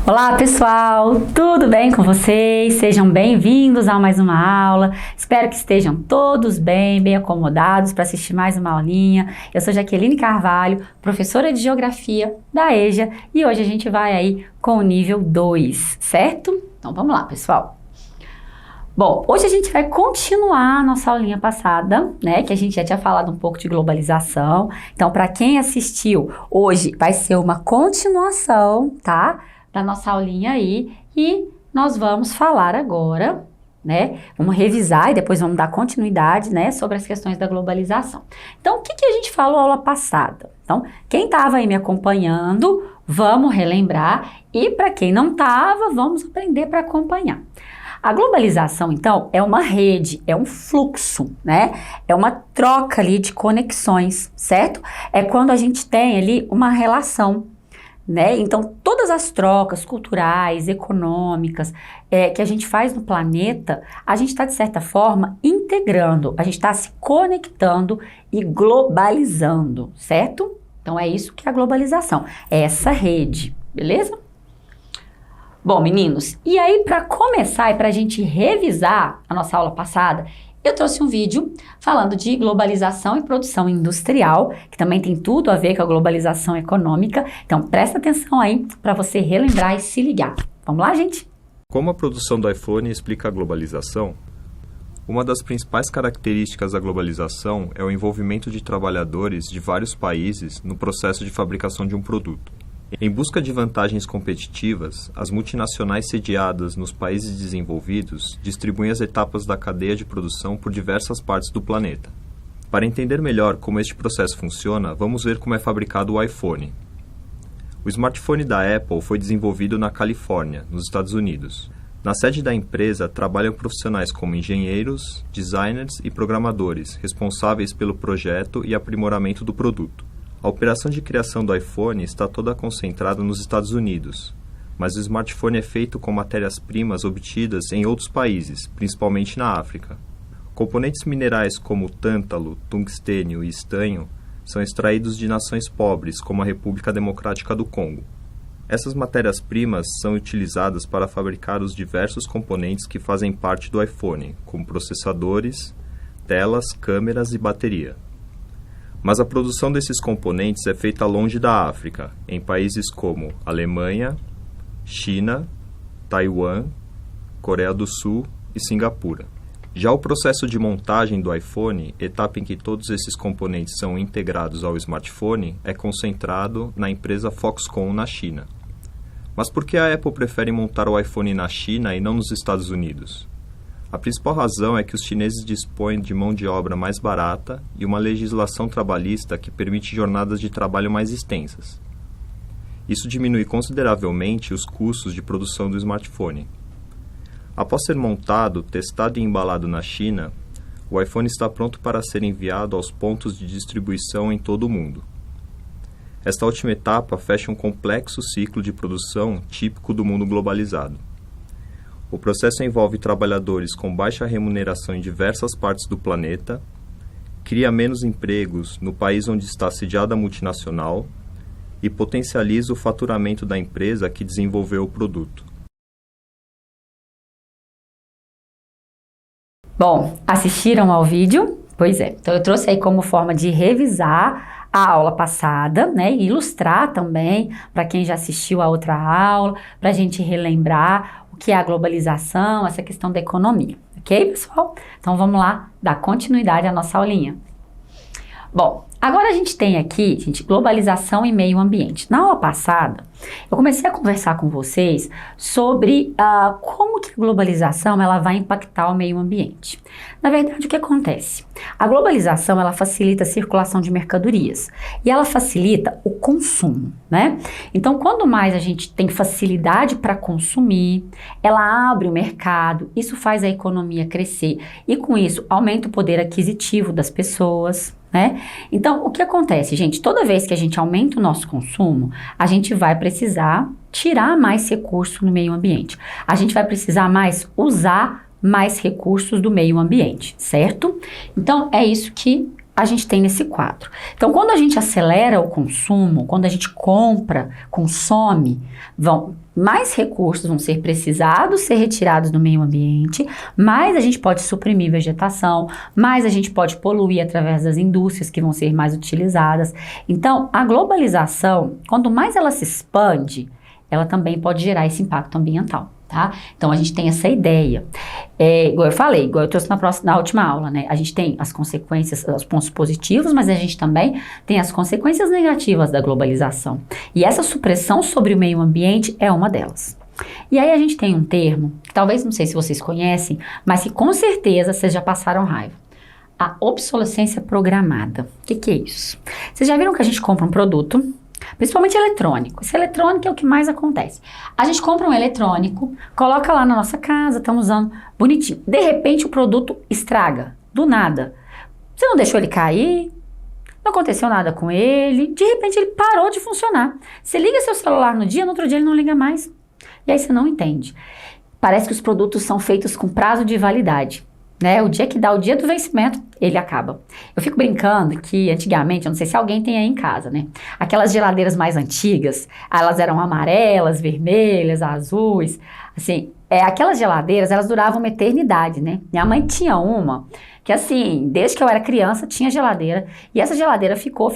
Olá pessoal, tudo bem com vocês? Sejam bem-vindos a mais uma aula. Espero que estejam todos bem acomodados para assistir mais uma aulinha. Eu sou Jaqueline Carvalho, professora de Geografia da EJA e hoje a gente vai aí com o nível 2, certo? Então vamos lá, pessoal. Bom, hoje a gente vai continuar a nossa aulinha passada, né, que a gente já tinha falado um pouco de globalização. Então, para quem assistiu, hoje vai ser uma continuação, tá, da nossa aulinha aí, e nós vamos falar agora, né, vamos revisar e depois vamos dar continuidade, né, sobre as questões da globalização. Então, o que a gente falou aula passada? Então, quem estava aí me acompanhando, vamos relembrar, e para quem não estava, vamos aprender para acompanhar. A globalização, então, é uma rede, é um fluxo, né? É uma troca ali de conexões, certo? É quando a gente tem ali uma relação, né? Então, todas as trocas culturais, econômicas, que a gente faz no planeta, a gente está, de certa forma, integrando, a gente está se conectando e globalizando, certo? Então, é isso que é a globalização, é essa rede, beleza? Bom, meninos, e aí para começar e para a gente revisar a nossa aula passada, eu trouxe um vídeo falando de globalização e produção industrial, que também tem tudo a ver com a globalização econômica. Então, presta atenção aí para você relembrar e se ligar. Vamos lá, gente? Como a produção do iPhone explica a globalização? Uma das principais características da globalização é o envolvimento de trabalhadores de vários países no processo de fabricação de um produto. Em busca de vantagens competitivas, as multinacionais sediadas nos países desenvolvidos distribuem as etapas da cadeia de produção por diversas partes do planeta. Para entender melhor como este processo funciona, vamos ver como é fabricado o iPhone. O smartphone da Apple foi desenvolvido na Califórnia, nos Estados Unidos. Na sede da empresa trabalham profissionais como engenheiros, designers e programadores, responsáveis pelo projeto e aprimoramento do produto. A operação de criação do iPhone está toda concentrada nos Estados Unidos, mas o smartphone é feito com matérias-primas obtidas em outros países, principalmente na África. Componentes minerais como tântalo, tungstênio e estanho são extraídos de nações pobres, como a República Democrática do Congo. Essas matérias-primas são utilizadas para fabricar os diversos componentes que fazem parte do iPhone, como processadores, telas, câmeras e bateria. Mas a produção desses componentes é feita longe da África, em países como Alemanha, China, Taiwan, Coreia do Sul e Singapura. Já o processo de montagem do iPhone, etapa em que todos esses componentes são integrados ao smartphone, é concentrado na empresa Foxconn na China. Mas por que a Apple prefere montar o iPhone na China e não nos Estados Unidos? A principal razão é que os chineses dispõem de mão de obra mais barata e uma legislação trabalhista que permite jornadas de trabalho mais extensas. Isso diminui consideravelmente os custos de produção do smartphone. Após ser montado, testado e embalado na China, o iPhone está pronto para ser enviado aos pontos de distribuição em todo o mundo. Esta última etapa fecha um complexo ciclo de produção típico do mundo globalizado. O processo envolve trabalhadores com baixa remuneração em diversas partes do planeta, cria menos empregos no país onde está sediada a multinacional e potencializa o faturamento da empresa que desenvolveu o produto. Bom, assistiram ao vídeo? Pois é, então eu trouxe aí como forma de revisar a aula passada, né, e ilustrar também para quem já assistiu a outra aula, para a gente relembrar o que é a globalização, essa questão da economia, ok, pessoal? Então vamos lá dar continuidade à nossa aulinha. Bom, agora a gente tem aqui, gente, globalização e meio ambiente. Na aula passada, eu comecei a conversar com vocês sobre como que a globalização ela vai impactar o meio ambiente. Na verdade, o que acontece? A globalização ela facilita a circulação de mercadorias e ela facilita o consumo, né? Então, quando mais a gente tem facilidade para consumir, ela abre o mercado, isso faz a economia crescer e com isso aumenta o poder aquisitivo das pessoas, né? Então, o que acontece, gente? Toda vez que a gente aumenta o nosso consumo, a gente vai precisar tirar mais recursos no meio ambiente. A gente vai precisar usar mais recursos do meio ambiente, certo? Então, é isso que a gente tem nesse quadro. Então, quando a gente acelera o consumo, quando a gente compra, consome, mais recursos vão ser precisados, ser retirados do meio ambiente, mais a gente pode suprimir vegetação, mais a gente pode poluir através das indústrias que vão ser mais utilizadas. Então, a globalização, quanto mais ela se expande, ela também pode gerar esse impacto ambiental. Tá? Então, a gente tem essa ideia. Igual eu falei, igual eu trouxe na última aula, né? A gente tem as consequências, os pontos positivos, mas a gente também tem as consequências negativas da globalização. E essa supressão sobre o meio ambiente é uma delas. E aí a gente tem um termo, que talvez, não sei se vocês conhecem, mas que com certeza vocês já passaram raiva. A obsolescência programada. O que é isso? Vocês já viram que a gente compra um produto, principalmente eletrônico. Esse eletrônico é o que mais acontece. A gente compra um eletrônico, coloca lá na nossa casa, estamos usando bonitinho. De repente o produto estraga, do nada. Você não deixou ele cair, não aconteceu nada com ele, de repente ele parou de funcionar. Você liga seu celular no dia, no outro dia ele não liga mais. E aí você não entende. Parece que os produtos são feitos com prazo de validade. Né? O dia que dá o dia do vencimento, ele acaba. Eu fico brincando que antigamente, eu não sei se alguém tem aí em casa, né? Aquelas geladeiras mais antigas, elas eram amarelas, vermelhas, azuis, assim, aquelas geladeiras, elas duravam uma eternidade, né? Minha mãe tinha uma que assim, desde que eu era criança, tinha geladeira, e essa geladeira ficou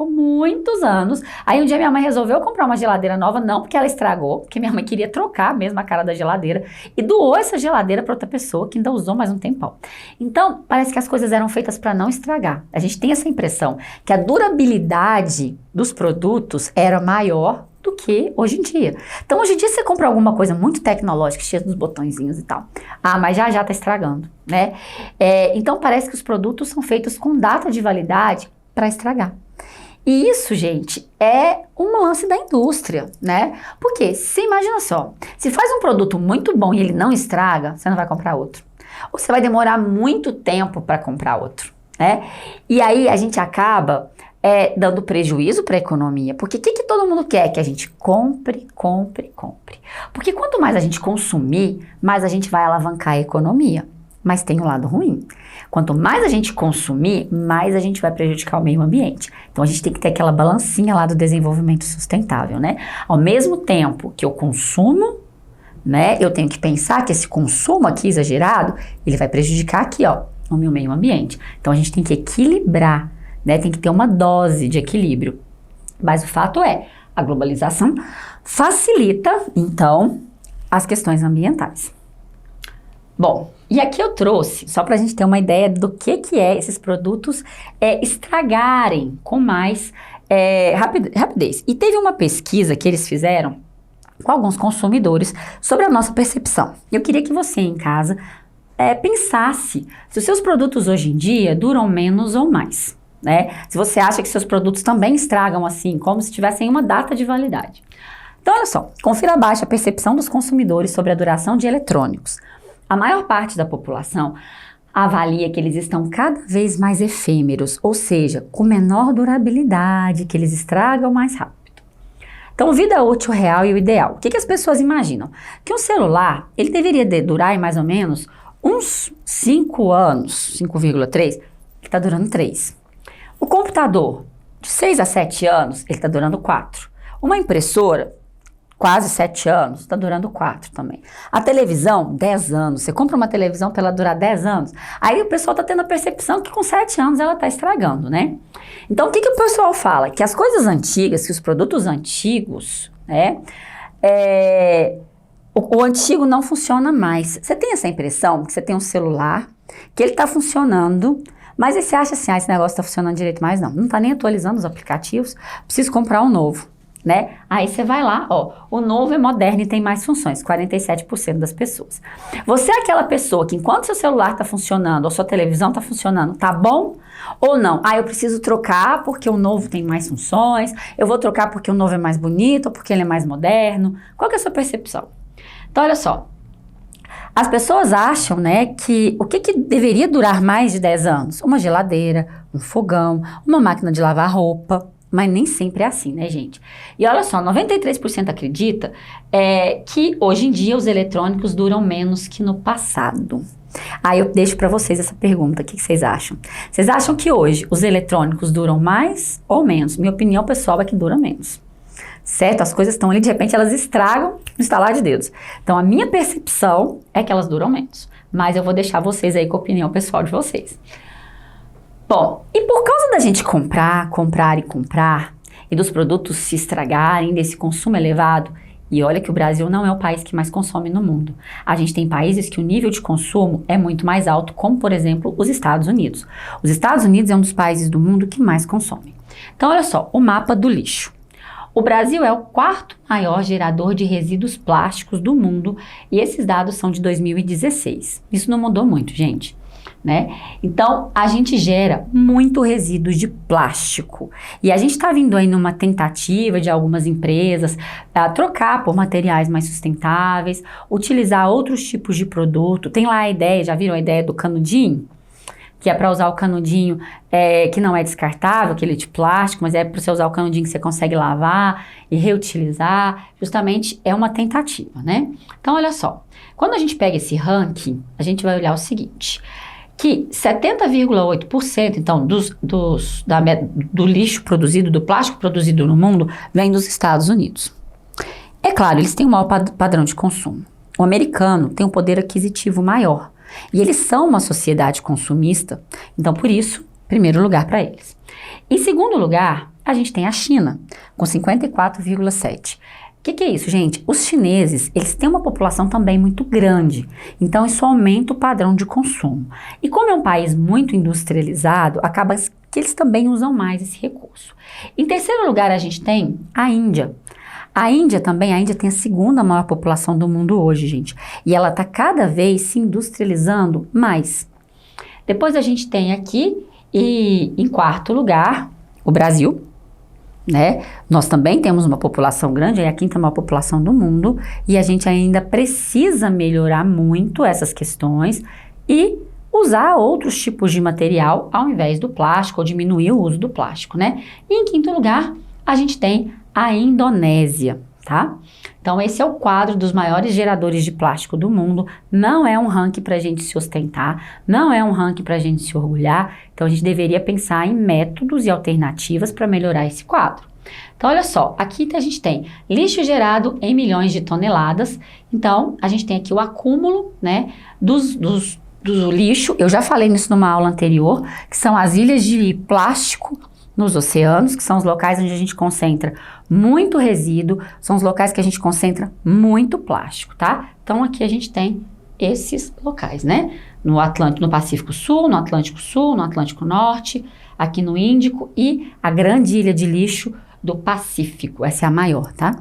muitos anos. Aí um dia minha mãe resolveu comprar uma geladeira nova, não porque ela estragou, porque minha mãe queria trocar mesmo a cara da geladeira, e doou essa geladeira para outra pessoa, que ainda usou mais um tempão. Então, parece que as coisas eram feitas para não estragar. A gente tem essa impressão que a durabilidade dos produtos era maior do que hoje em dia. Então, hoje em dia você compra alguma coisa muito tecnológica, cheia dos botõezinhos e tal. Ah, mas já tá estragando, né? Então, parece que os produtos são feitos com data de validade para estragar. E isso, gente, é um lance da indústria, né? Porque, se imagina só, se faz um produto muito bom e ele não estraga, você não vai comprar outro. Ou você vai demorar muito tempo para comprar outro, né? E aí, a gente acaba dando prejuízo para a economia. Porque o que todo mundo quer? Que a gente compre. Porque quanto mais a gente consumir, mais a gente vai alavancar a economia. Mas tem um lado ruim. Quanto mais a gente consumir, mais a gente vai prejudicar o meio ambiente. Então a gente tem que ter aquela balancinha lá do desenvolvimento sustentável, né? Ao mesmo tempo que eu consumo, né, eu tenho que pensar que esse consumo aqui exagerado, ele vai prejudicar aqui, ó, o meu meio ambiente. Então a gente tem que equilibrar, né? Tem que ter uma dose de equilíbrio. Mas o fato é, a globalização facilita, então, as questões ambientais. Bom, e aqui eu trouxe, só para a gente ter uma ideia do que é esses produtos estragarem com mais rapidez. E teve uma pesquisa que eles fizeram com alguns consumidores sobre a nossa percepção. Eu queria que você em casa pensasse se os seus produtos hoje em dia duram menos ou mais. Né? Se você acha que seus produtos também estragam assim, como se tivessem uma data de validade. Então, olha só, confira abaixo a percepção dos consumidores sobre a duração de eletrônicos. A maior parte da população avalia que eles estão cada vez mais efêmeros, ou seja, com menor durabilidade, que eles estragam mais rápido. Então, vida útil real e o ideal. O que as pessoas imaginam? Que um celular, ele deveria durar mais ou menos uns 5 anos, 5,3, que está durando 3. O computador, de 6 a 7 anos, ele está durando 4. Uma impressora, quase 7 anos, está durando 4 também. A televisão, 10 anos. Você compra uma televisão para ela durar 10 anos. Aí o pessoal está tendo a percepção que com 7 anos ela está estragando, né? Então, o que o pessoal fala? Que as coisas antigas, que os produtos antigos, né? O antigo não funciona mais. Você tem essa impressão que você tem um celular, que ele está funcionando, mas aí você acha assim, esse negócio tá funcionando direito, mas não tá nem atualizando os aplicativos, preciso comprar um novo, né? Aí você vai lá, ó, o novo é moderno e tem mais funções, 47% das pessoas. Você é aquela pessoa que enquanto seu celular tá funcionando, ou sua televisão tá funcionando, tá bom ou não? Eu preciso trocar porque o novo tem mais funções, eu vou trocar porque o novo é mais bonito, ou porque ele é mais moderno. Qual que é a sua percepção? Então, olha só. As pessoas acham, né, que o que deveria durar mais de 10 anos? Uma geladeira, um fogão, uma máquina de lavar roupa, Mas nem sempre é assim, né, gente? E olha só, 93% acredita que hoje em dia os eletrônicos duram menos que no passado. Aí eu deixo para vocês essa pergunta, o que vocês acham? Vocês acham que hoje os eletrônicos duram mais ou menos? Minha opinião pessoal é que dura menos. Certo? As coisas estão ali, de repente elas estragam no estalar de dedos. Então a minha percepção é que elas duram menos. Mas eu vou deixar vocês aí com a opinião pessoal de vocês. Bom, e por causa da gente comprar e dos produtos se estragarem, desse consumo elevado, e olha que o Brasil não é o país que mais consome no mundo. A gente tem países que o nível de consumo é muito mais alto, como por exemplo os Estados Unidos. Os Estados Unidos é um dos países do mundo que mais consome. Então olha só, o mapa do lixo. O Brasil é o quarto maior gerador de resíduos plásticos do mundo e esses dados são de 2016. Isso não mudou muito, gente, né? Então, a gente gera muito resíduo de plástico e a gente está vindo aí numa tentativa de algumas empresas trocar por materiais mais sustentáveis, utilizar outros tipos de produto. Tem lá a ideia, já viram a ideia do canudinho? Que é para usar o canudinho que não é descartável, aquele de plástico, mas é para você usar o canudinho que você consegue lavar e reutilizar. Justamente é uma tentativa, né? Então, olha só. Quando a gente pega esse ranking, a gente vai olhar o seguinte, que 70,8% então, do lixo produzido, do plástico produzido no mundo, vem dos Estados Unidos. É claro, eles têm um maior padrão de consumo. O americano tem um poder aquisitivo maior. E eles são uma sociedade consumista, então por isso, primeiro lugar para eles. Em segundo lugar, a gente tem a China, com 54,7%. O que é isso, gente? Os chineses, eles têm uma população também muito grande, então isso aumenta o padrão de consumo. E como é um país muito industrializado, acaba que eles também usam mais esse recurso. Em terceiro lugar, a gente tem a Índia. A Índia tem a segunda maior população do mundo hoje, gente. E ela está cada vez se industrializando mais. Depois a gente tem aqui, e em quarto lugar, o Brasil, né? Nós também temos uma população grande, é a quinta maior população do mundo. E a gente ainda precisa melhorar muito essas questões e usar outros tipos de material ao invés do plástico, ou diminuir o uso do plástico, né? E em quinto lugar, a gente tem a Indonésia, tá? Então esse é o quadro dos maiores geradores de plástico do mundo. Não é um ranking para a gente se ostentar, não é um ranking para a gente se orgulhar. Então a gente deveria pensar em métodos e alternativas para melhorar esse quadro. Então olha só, aqui a gente tem lixo gerado em milhões de toneladas. Então a gente tem aqui o acúmulo, né, do lixo. Eu já falei nisso numa aula anterior, que são as ilhas de plástico nos oceanos, que são os locais onde a gente concentra muito resíduo, são os locais que a gente concentra muito plástico, tá? Então aqui a gente tem esses locais, né? No Pacífico Sul, no Atlântico Sul, no Atlântico Norte, aqui no Índico e a grande ilha de lixo do Pacífico, essa é a maior, tá?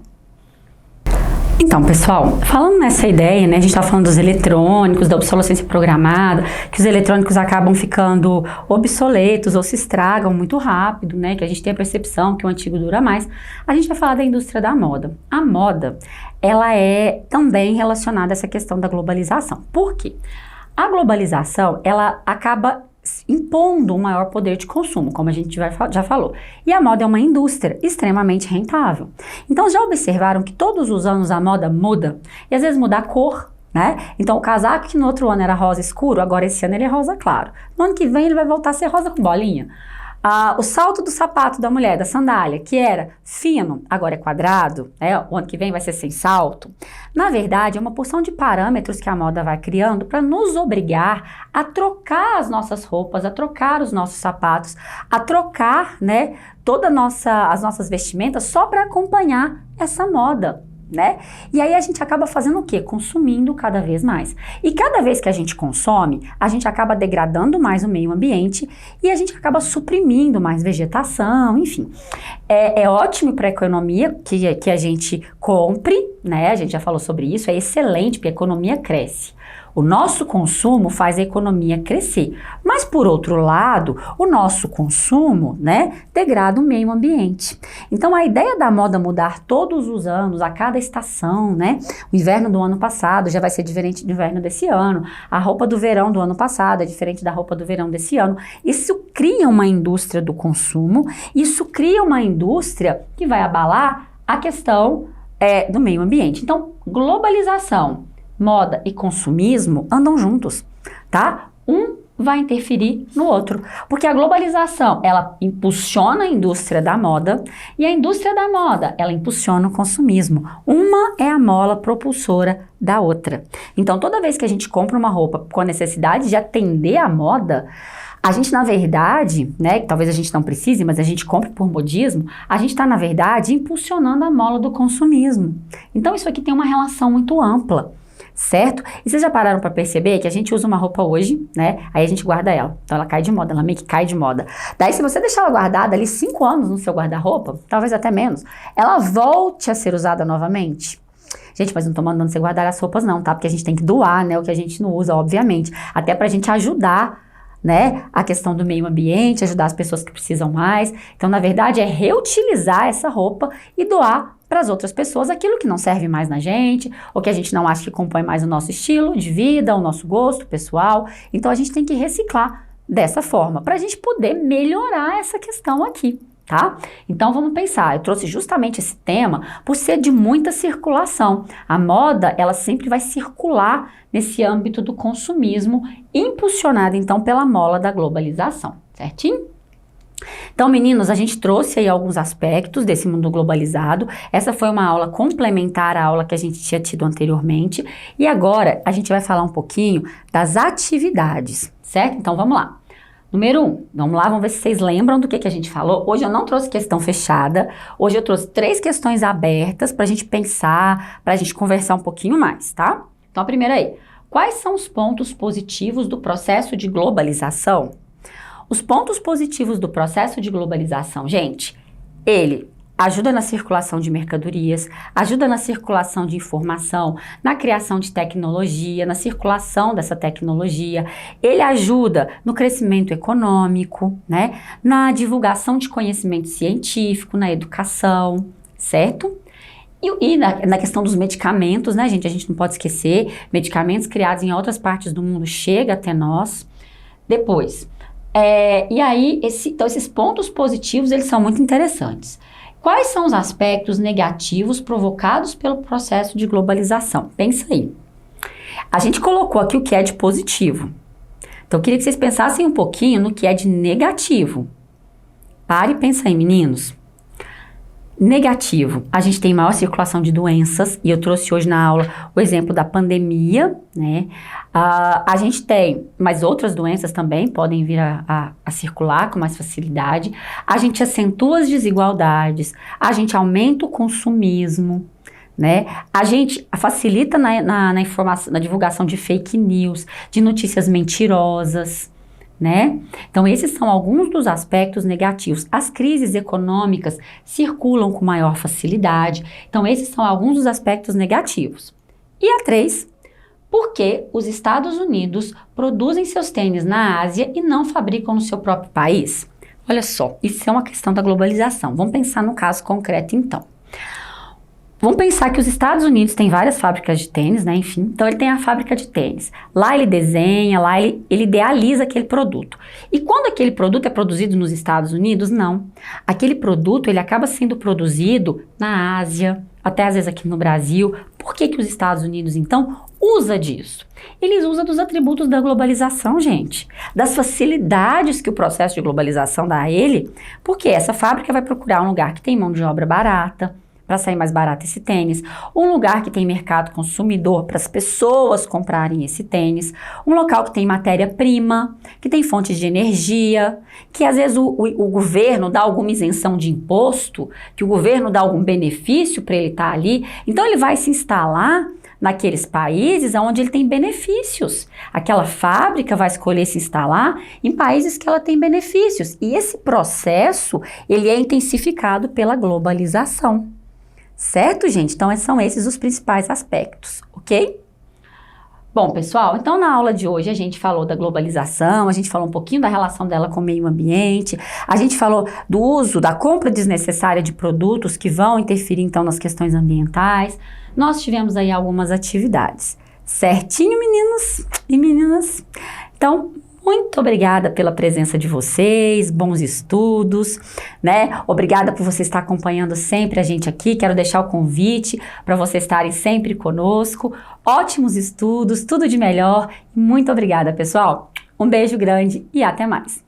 Então, pessoal, falando nessa ideia, né, a gente está falando dos eletrônicos, da obsolescência programada, que os eletrônicos acabam ficando obsoletos ou se estragam muito rápido, né, que a gente tem a percepção que o antigo dura mais. A gente vai falar da indústria da moda. A moda, ela é também relacionada a essa questão da globalização. Por quê? A globalização, ela acaba impondo um maior poder de consumo, como a gente já falou. E a moda é uma indústria extremamente rentável. Então, já observaram que todos os anos a moda muda? E às vezes muda a cor, né? Então, o casaco que no outro ano era rosa escuro, agora esse ano ele é rosa claro. No ano que vem ele vai voltar a ser rosa com bolinha. O salto do sapato da mulher, da sandália, que era fino, agora é quadrado, né? O ano que vem vai ser sem salto. Na verdade, é uma porção de parâmetros que a moda vai criando para nos obrigar a trocar as nossas roupas, a trocar os nossos sapatos, a trocar, né, as nossas vestimentas só para acompanhar essa moda, né? E aí a gente acaba fazendo o quê? Consumindo cada vez mais. E cada vez que a gente consome, a gente acaba degradando mais o meio ambiente e a gente acaba suprimindo mais vegetação, enfim. É ótimo para a economia que a gente compre, né? A gente já falou sobre isso, é excelente porque a economia cresce. O nosso consumo faz a economia crescer. Mas, por outro lado, o nosso consumo, né, degrada o meio ambiente. Então, a ideia da moda mudar todos os anos, a cada estação, né? O inverno do ano passado já vai ser diferente do inverno desse ano. A roupa do verão do ano passado é diferente da roupa do verão desse ano. Isso cria uma indústria do consumo, isso cria uma indústria que vai abalar a questão do meio ambiente. Então, globalização, moda e consumismo andam juntos, tá? Um vai interferir no outro, porque a globalização, ela impulsiona a indústria da moda e a indústria da moda, ela impulsiona o consumismo. Uma é a mola propulsora da outra. Então, toda vez que a gente compra uma roupa com a necessidade de atender à moda, a gente, na verdade, né, talvez a gente não precise, mas a gente compra por modismo, a gente está, na verdade, impulsionando a mola do consumismo. Então, isso aqui tem uma relação muito ampla, certo? E vocês já pararam para perceber que a gente usa uma roupa hoje, né, aí a gente guarda ela. Então, ela cai de moda, ela meio que cai de moda. Daí, se você deixar ela guardada ali 5 anos no seu guarda-roupa, talvez até menos, ela volte a ser usada novamente. Gente, mas não tô mandando você guardar as roupas não, tá? Porque a gente tem que doar, né, o que a gente não usa, obviamente. Até pra gente ajudar, né, a questão do meio ambiente, ajudar as pessoas que precisam mais. Então, na verdade, é reutilizar essa roupa e doar para as outras pessoas aquilo que não serve mais na gente, ou que a gente não acha que compõe mais o nosso estilo de vida, o nosso gosto pessoal. Então, a gente tem que reciclar dessa forma, para a gente poder melhorar essa questão aqui, tá? Então, vamos pensar, eu trouxe justamente esse tema por ser de muita circulação. A moda, ela sempre vai circular nesse âmbito do consumismo, impulsionada, então, pela mola da globalização, certinho? Então, meninos, a gente trouxe aí alguns aspectos desse mundo globalizado. Essa foi uma aula complementar à aula que a gente tinha tido anteriormente. E agora, a gente vai falar um pouquinho das atividades, certo? Então, vamos lá. Número 1, vamos lá, vamos ver se vocês lembram do que a gente falou. Hoje eu não trouxe questão fechada, hoje eu trouxe 3 questões abertas pra gente pensar, pra gente conversar um pouquinho mais, tá? Então a primeira aí, quais são os pontos positivos do processo de globalização? Os pontos positivos do processo de globalização, gente, ele ajuda na circulação de mercadorias, ajuda na circulação de informação, na criação de tecnologia, na circulação dessa tecnologia. Ele ajuda no crescimento econômico, né? Na divulgação de conhecimento científico, na educação, certo? E na questão dos medicamentos, né, gente? A gente não pode esquecer, medicamentos criados em outras partes do mundo chegam até nós. Depois, e aí, então esses pontos positivos, eles são muito interessantes. Quais são os aspectos negativos provocados pelo processo de globalização? Pensa aí. A gente colocou aqui o que é de positivo. Então, eu queria que vocês pensassem um pouquinho no que é de negativo. Pare e pensa aí, meninos. Negativo, a gente tem maior circulação de doenças, e eu trouxe hoje na aula o exemplo da pandemia, né? A gente tem, mas outras doenças também podem vir a circular com mais facilidade. A gente acentua as desigualdades, a gente aumenta o consumismo, né? A gente facilita na informação, na divulgação de fake news, de notícias mentirosas, né? Então, esses são alguns dos aspectos negativos. As crises econômicas circulam com maior facilidade. Então, esses são alguns dos aspectos negativos. E a 3, por que os Estados Unidos produzem seus tênis na Ásia e não fabricam no seu próprio país? Olha só, isso é uma questão da globalização. Vamos pensar no caso concreto, então. Vamos pensar que os Estados Unidos têm várias fábricas de tênis, né? Enfim, então ele tem a fábrica de tênis. Lá ele desenha, lá ele idealiza aquele produto. E quando aquele produto é produzido nos Estados Unidos, não. Aquele produto, ele acaba sendo produzido na Ásia, até às vezes aqui no Brasil. Por que os Estados Unidos, então, usa disso? Eles usam dos atributos da globalização, gente. Das facilidades que o processo de globalização dá a ele. Porque essa fábrica vai procurar um lugar que tem mão de obra barata, para sair mais barato esse tênis, um lugar que tem mercado consumidor para as pessoas comprarem esse tênis, um local que tem matéria-prima, que tem fontes de energia, que às vezes o governo dá alguma isenção de imposto, que o governo dá algum benefício para ele estar ali, então ele vai se instalar naqueles países onde ele tem benefícios. Aquela fábrica vai escolher se instalar em países que ela tem benefícios, e esse processo, ele é intensificado pela globalização. Certo, gente? Então, são esses os principais aspectos, ok? Bom, pessoal, então na aula de hoje a gente falou da globalização, a gente falou um pouquinho da relação dela com o meio ambiente, a gente falou do uso, da compra desnecessária de produtos que vão interferir então nas questões ambientais. Nós tivemos aí algumas atividades. Certinho, meninos e meninas? Então, muito obrigada pela presença de vocês, bons estudos, né? Obrigada por você estar acompanhando sempre a gente aqui. Quero deixar o convite para vocês estarem sempre conosco. Ótimos estudos, tudo de melhor. Muito obrigada, pessoal. Um beijo grande e até mais.